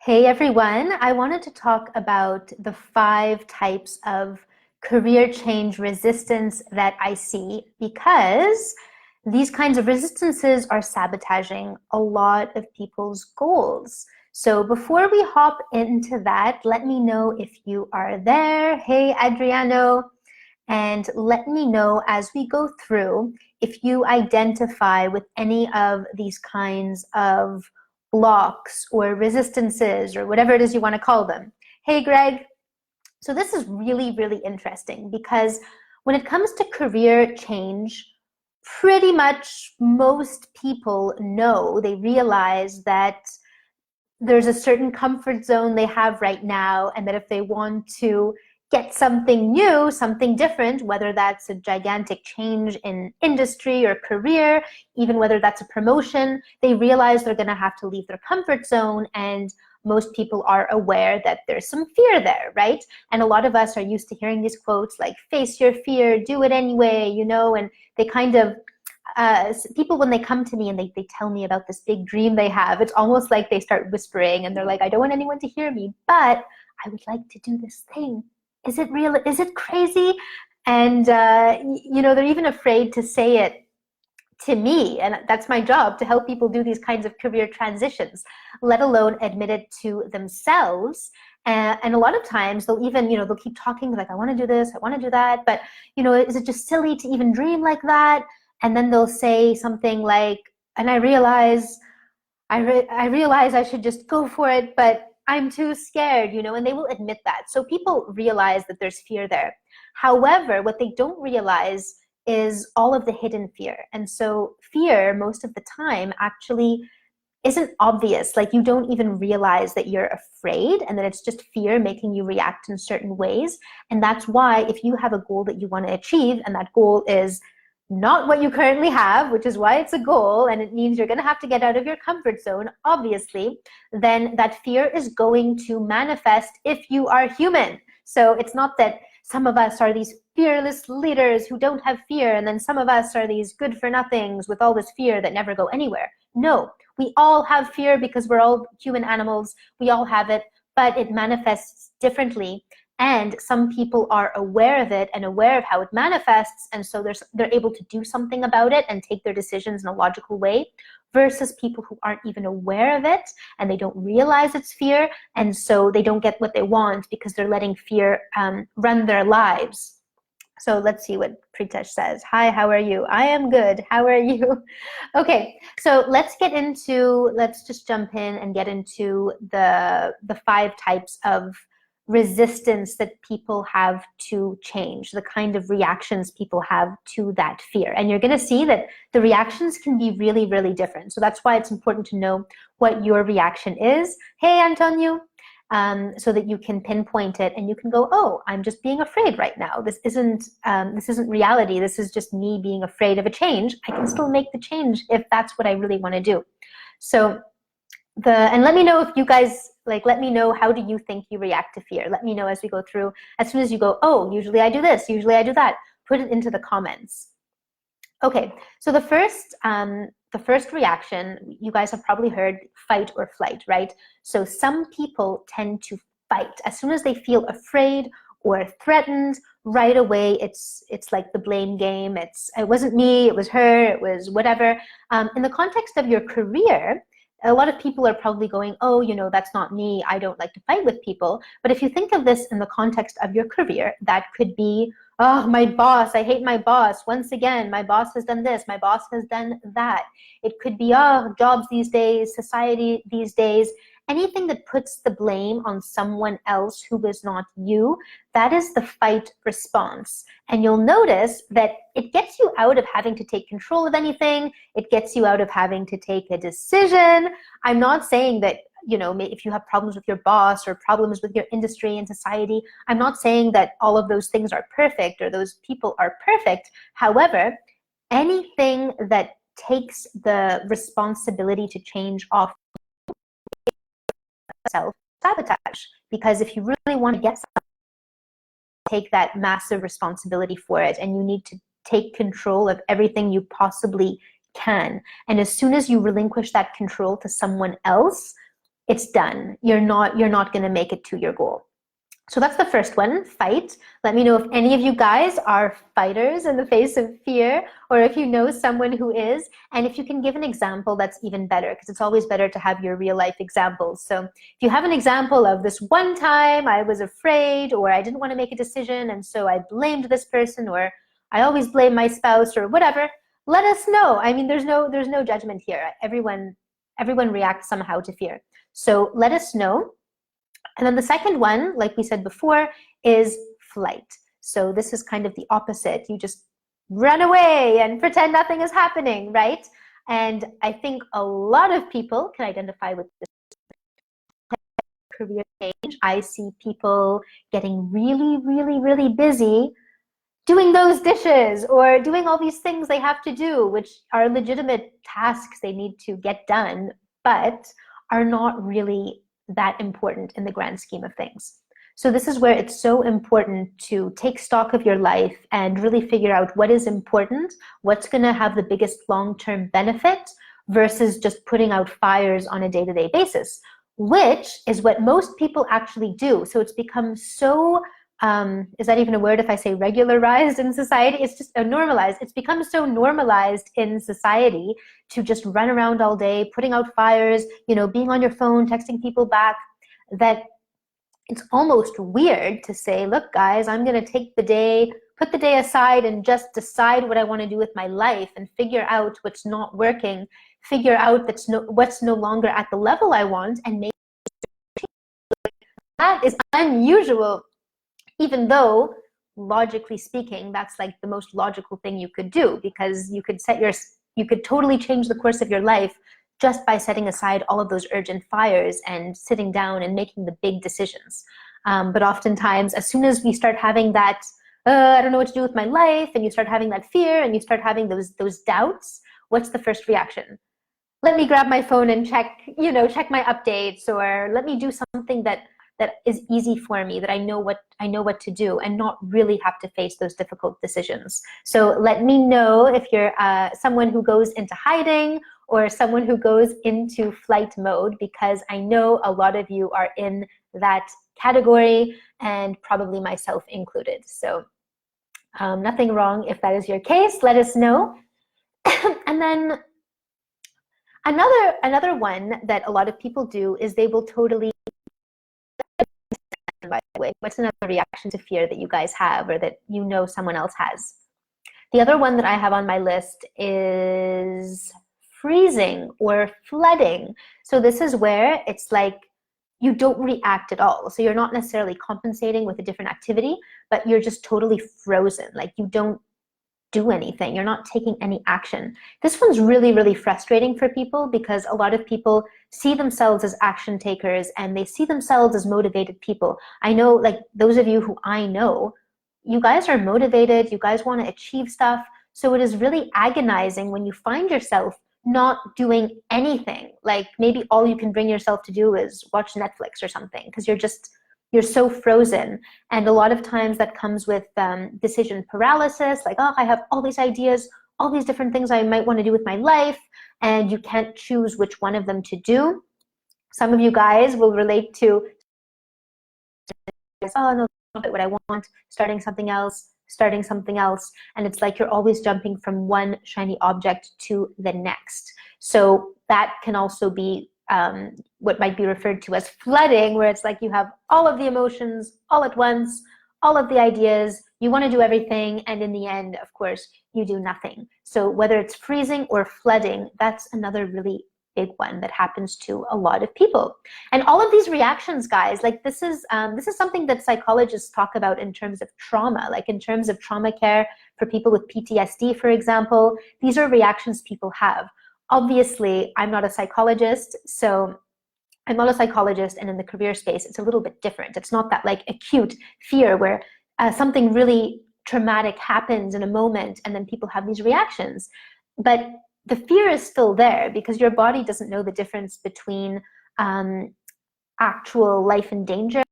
Hey everyone, I wanted to talk about the 5 types of career change resistance that I see because these kinds of resistances are sabotaging a lot of people's goals. So before we hop into that, let me know if you are there. Hey Adriano, and let me know as we go through if you identify with any of these kinds of blocks or resistances or whatever it is you want to call them. Hey, Greg. So this is really, really interesting because when it comes to career change, pretty much most people know, they realize that there's a certain comfort zone they have right now, and that if they want to get something new, something different, whether that's a gigantic change in industry or career, even whether that's a promotion, they realize they're going to have to leave their comfort zone. And most people are aware that there's some fear there, right? And a lot of us are used to hearing these quotes like, face your fear, do it anyway, and they kind of people, when they come to me and they tell me about this big dream they have, it's almost like they start whispering and they're like, I don't want anyone to hear me, but I would like to do this thing. Is it real? Is it crazy? And, they're even afraid to say it to me. And that's my job, to help people do these kinds of career transitions, let alone admit it to themselves. And a lot of times they'll even, they'll keep talking like, I want to do this, I want to do that. But, is it just silly to even dream like that? And then they'll say something like, and I realize I should just go for it, but I'm too scared, and they will admit that. So people realize that there's fear there. However, what they don't realize is all of the hidden fear. And so fear, most of the time, actually isn't obvious. Like, you don't even realize that you're afraid, and that it's just fear making you react in certain ways. And that's why if you have a goal that you want to achieve, and that goal is not what you currently have, which is why it's a goal, and it means you're going to have to get out of your comfort zone, obviously, then that fear is going to manifest if you are human. So it's not that some of us are these fearless leaders who don't have fear, and then some of us are these good for nothings with all this fear that never go anywhere. No, we all have fear because we're all human animals. We all have it, but it manifests differently. And some people are aware of it and aware of how it manifests, and so they're able to do something about it and take their decisions in a logical way, versus people who aren't even aware of it and they don't realize it's fear, and so they don't get what they want because they're letting fear run their lives. So let's see what Pritesh says. Hi, how are you? I am good. How are you? Okay, so let's just jump in and get into the 5 types of resistance that people have to change, the kind of reactions people have to that fear. And you're going to see that the reactions can be really, really different. So that's why it's important to know what your reaction is. Hey, Antonio. So that you can pinpoint it and you can go, oh, I'm just being afraid right now. This isn't reality. This is just me being afraid of a change. I can still make the change if that's what I really want to do. So and let me know if you guys, let me know, how do you think you react to fear? Let me know as we go through. As soon as you go, oh, usually I do this, usually I do that, put it into the comments. Okay, so the first reaction, you guys have probably heard fight or flight, right? So some people tend to fight. As soon as they feel afraid or threatened, right away it's like the blame game. It wasn't me, it was her, it was whatever. In the context of your career, a lot of people are probably going, oh, that's not me. I don't like to fight with people. But if you think of this in the context of your career, that could be, oh, my boss, I hate my boss. Once again, my boss has done this, my boss has done that. It could be, oh, jobs these days, society these days. Anything that puts the blame on someone else who is not you, that is the fight response. And you'll notice that it gets you out of having to take control of anything. It gets you out of having to take a decision. I'm not saying that, if you have problems with your boss or problems with your industry and society, I'm not saying that all of those things are perfect or those people are perfect. However, anything that takes the responsibility to change off self-sabotage, because if you really want to get something, take that massive responsibility for it, and you need to take control of everything you possibly can. And as soon as you relinquish that control to someone else, it's done. You're not going to make it to your goal. So that's the first one, fight. Let me know if any of you guys are fighters in the face of fear, or if you know someone who is. And if you can give an example, that's even better, because it's always better to have your real life examples. So if you have an example of this one time I was afraid, or I didn't want to make a decision, and so I blamed this person, or I always blame my spouse, or whatever, let us know. I mean, there's no judgment here. Everyone reacts somehow to fear. So let us know. And then the second one, like we said before, is flight. So this is kind of the opposite. You just run away and pretend nothing is happening, right? And I think a lot of people can identify with this career change. I see people getting really, really, really busy doing those dishes or doing all these things they have to do, which are legitimate tasks they need to get done, but are not really that important in the grand scheme of things. So this is where it's so important to take stock of your life and really figure out what is important, what's going to have the biggest long-term benefit, versus just putting out fires on a day-to-day basis, which is what most people actually do. So it's become so, is that even a word if I say regularized in society? It's just normalized. It's become so normalized in society to just run around all day, putting out fires, being on your phone, texting people back, that it's almost weird to say, look, guys, I'm going to take the day, put the day aside and just decide what I want to do with my life and figure out what's not working, figure out what's no longer at the level I want, and make that is unusual, even though logically speaking, that's like the most logical thing you could do, because you could totally change the course of your life just by setting aside all of those urgent fires and sitting down and making the big decisions. But oftentimes, as soon as we start having that, I don't know what to do with my life, and you start having that fear and you start having those doubts, what's the first reaction? Let me grab my phone and check my updates, or let me do something that is easy for me, that I know what to do, and not really have to face those difficult decisions. So let me know if you're someone who goes into hiding or someone who goes into flight mode, because I know a lot of you are in that category, and probably myself included. So nothing wrong if that is your case. Let us know. And then another one that a lot of people do is they will totally, by the way, what's another reaction to fear that you guys have, or that someone else has? The other one that I have on my list is freezing or flooding. So this is where it's like you don't react at all. So you're not necessarily compensating with a different activity, but you're just totally frozen. Like you don't do anything. You're not taking any action. This one's really, really frustrating for people, because a lot of people see themselves as action takers and they see themselves as motivated people. I know, like those of you who I know, you guys are motivated, you guys want to achieve stuff. So it is really agonizing when you find yourself not doing anything. Like maybe all you can bring yourself to do is watch Netflix or something, because you're so frozen. And a lot of times that comes with decision paralysis, like, oh, I have all these ideas, all these different things I might want to do with my life, and you can't choose which one of them to do. Some of you guys will relate to, oh no, that's not what I want, starting something else, and it's like you're always jumping from one shiny object to the next. So that can also be what might be referred to as flooding, where it's like you have all of the emotions all at once, all of the ideas, you want to do everything, and in the end, of course, you do nothing. So whether it's freezing or flooding, that's another really big one that happens to a lot of people. And all of these reactions, guys, like this is something that psychologists talk about in terms of trauma, like in terms of trauma care for people with PTSD, for example. These are reactions people have. Obviously, I'm not a psychologist, and in the career space, it's a little bit different. It's not that like acute fear where something really traumatic happens in a moment and then people have these reactions. But the fear is still there, because your body doesn't know the difference between actual life and danger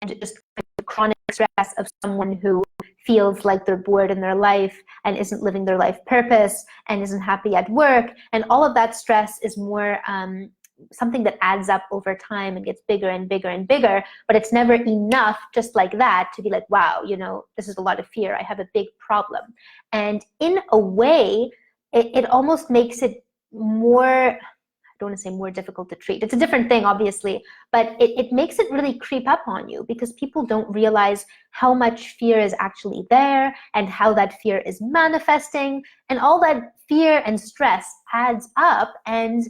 and just the chronic stress of someone who feels like they're bored in their life and isn't living their life purpose and isn't happy at work. And all of that stress is more something that adds up over time and gets bigger and bigger and bigger, but it's never enough just like that to be like, wow, this is a lot of fear. I have a big problem. And in a way, it almost makes it more, I don't want to say more difficult to treat. It's a different thing, obviously, but it makes it really creep up on you because people don't realize how much fear is actually there and how that fear is manifesting, and all that fear and stress adds up and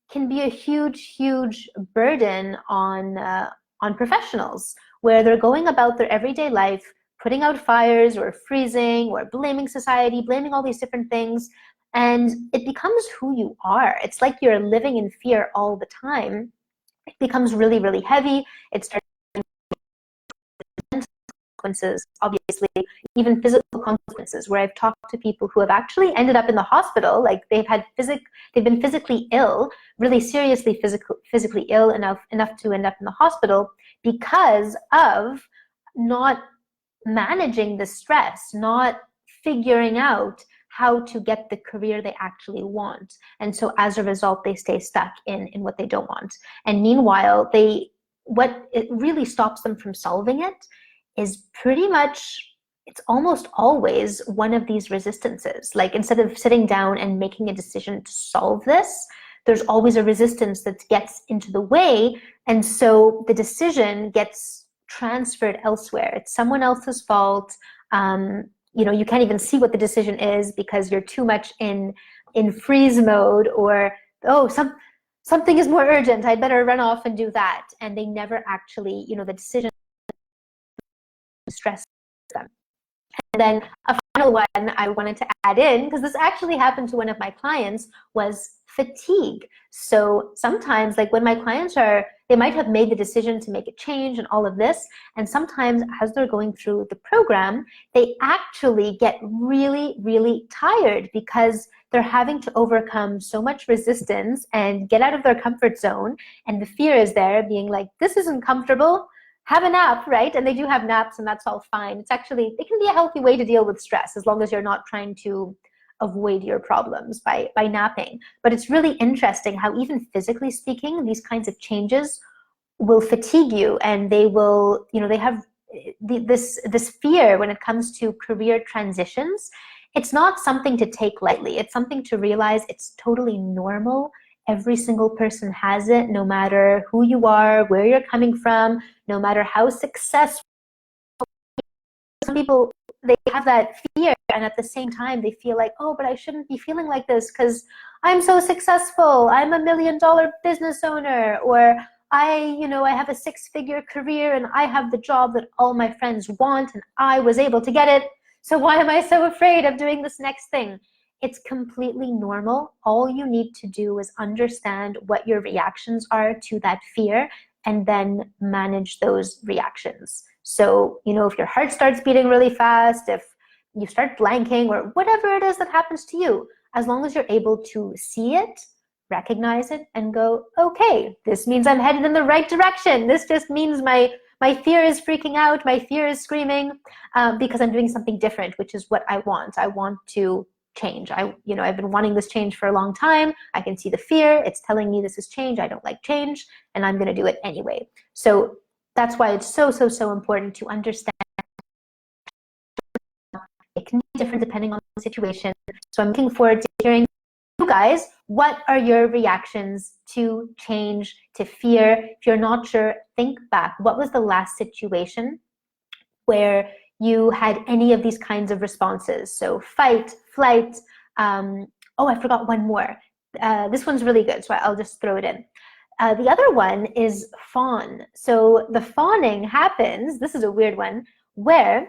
can be a huge, huge burden on professionals, where they're going about their everyday life, putting out fires or freezing or blaming society, blaming all these different things. And it becomes who you are. It's like you're living in fear all the time. It becomes really, really heavy. It starts consequences, obviously, even physical consequences, where I've talked to people who have actually ended up in the hospital, like they've been physically ill, really seriously physically ill enough to end up in the hospital because of not managing the stress, not figuring out how to get the career they actually want. And so as a result, they stay stuck in what they don't want. And meanwhile, what it really stops them from solving it is pretty much, it's almost always one of these resistances. Like, instead of sitting down and making a decision to solve this, there's always a resistance that gets into the way. And so the decision gets transferred elsewhere. It's someone else's fault. You can't even see what the decision is because you're too much in freeze mode, or, oh, something is more urgent, I'd better run off and do that. And they never actually, the decision stress them. And then a final one I wanted to add in, because this actually happened to one of my clients, was fatigue. So sometimes, like when my clients they might have made the decision to make a change and all of this, and sometimes as they're going through the program, they actually get really, really tired because they're having to overcome so much resistance and get out of their comfort zone. And the fear is there, being like, this isn't comfortable. Have a nap, right? And they do have naps, and that's all fine. It can be a healthy way to deal with stress, as long as you're not trying to avoid your problems by napping. But it's really interesting how, even physically speaking, these kinds of changes will fatigue you, and they will, they have this fear when it comes to career transitions. It's not something to take lightly. It's something to realize it's totally normal. Every single person has it, no matter who you are, where you're coming from, no matter how successful. Some people, they have that fear, and at the same time they feel like, oh, but I shouldn't be feeling like this because I'm so successful. I'm $1 million business owner, or I have a 6-figure career and I have the job that all my friends want and I was able to get it. So why am I so afraid of doing this next thing? It's completely normal. All you need to do is understand what your reactions are to that fear and then manage those reactions. So, if your heart starts beating really fast, if you start blanking, or whatever it is that happens to you, as long as you're able to see it, recognize it, and go, okay, this means I'm headed in the right direction. This just means my fear is freaking out, my fear is screaming, because I'm doing something different, which is what I want. I want to change. I've been wanting this change for a long time. I can see the fear. It's telling me this is change. I don't like change, and I'm going to do it anyway. So that's why it's so, so, so important to understand. It can be different depending on the situation. So I'm looking forward to hearing you guys. What are your reactions to change, to fear? If you're not sure, think back. What was the last situation where you had any of these kinds of responses? So fight, flight. Oh, I forgot one more. This one's really good, so I'll just throw it in. The other one is fawn. So the fawning happens, this is a weird one, where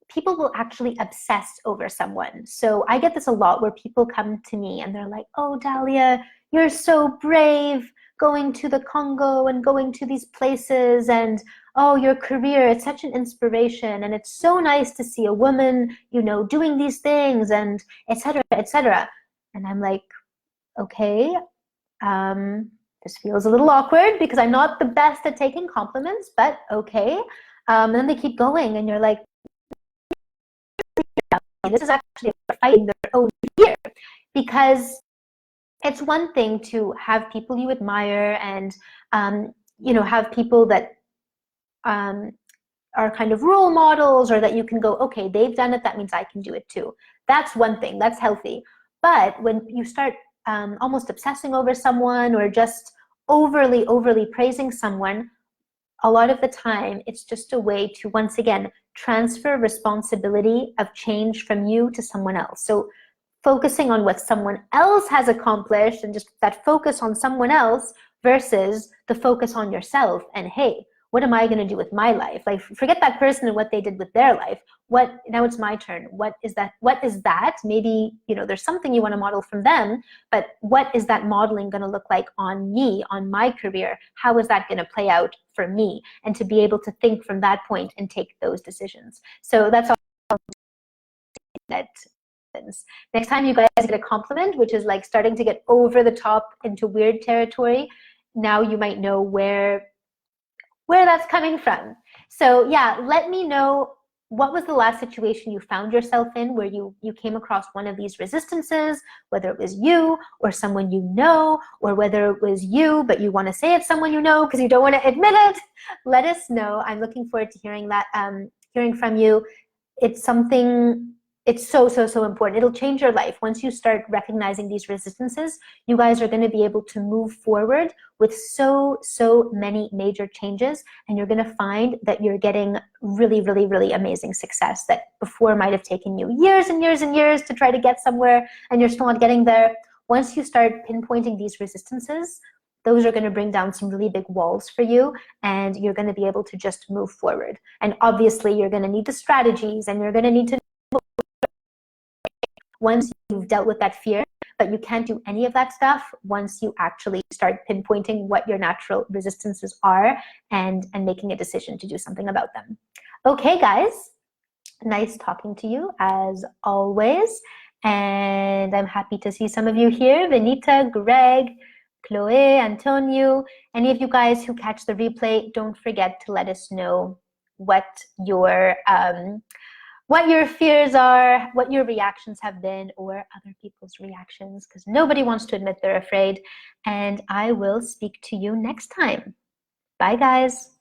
people will actually obsess over someone. So I get this a lot, where people come to me and they're like, oh, Dalia, you're so brave going to the Congo and going to these places, and oh, your career, it's such an inspiration, and it's so nice to see a woman, doing these things, and etc., etc. And I'm like, okay, this feels a little awkward because I'm not the best at taking compliments, but okay. And then they keep going, and you're like, this is actually fighting their own fear, because it's one thing to have people you admire and have people that are kind of role models, or that you can go, okay, they've done it, that means I can do it too. That's one thing, that's healthy. But when you start almost obsessing over someone, or just overly praising someone, a lot of the time it's just a way to, once again, transfer responsibility of change from you to someone else. So focusing on what someone else has accomplished, and just that focus on someone else versus the focus on yourself. And hey, what am I going to do with my life? Like, forget that person and what they did with their life. Now it's my turn. What is that? Maybe, there's something you want to model from them, but what is that modeling going to look like on me, on my career? How is that going to play out for me? And to be able to think from that point and take those decisions. So that's all that. Next time you guys get a compliment, which is like starting to get over the top into weird territory, now you might know where that's coming from. So yeah, let me know, what was the last situation you found yourself in where you came across one of these resistances, whether it was you or someone you know, or whether it was you but you want to say it's someone you know because you don't want to admit it. Let us know. I'm looking forward to hearing from you. It's something, it's so important. It'll change your life. Once you start recognizing these resistances, you guys are going to be able to move forward with so many major changes, and you're going to find that you're getting really amazing success that before might have taken you years and years to try to get somewhere, and you're still not getting there. Once you start pinpointing these resistances, those are going to bring down some really big walls for you, and you're going to be able to just move forward. And obviously you're going to need the strategies, and you're going to need to once you've dealt with that fear. But you can't do any of that stuff once you actually start pinpointing what your natural resistances are and making a decision to do something about them. Okay, guys, nice talking to you as always. And I'm happy to see some of you here. Benita, Greg, Chloe, Antonio, any of you guys who catch the replay, don't forget to let us know what your fears are, what your reactions have been, or other people's reactions, because nobody wants to admit they're afraid. And I will speak to you next time. Bye, guys.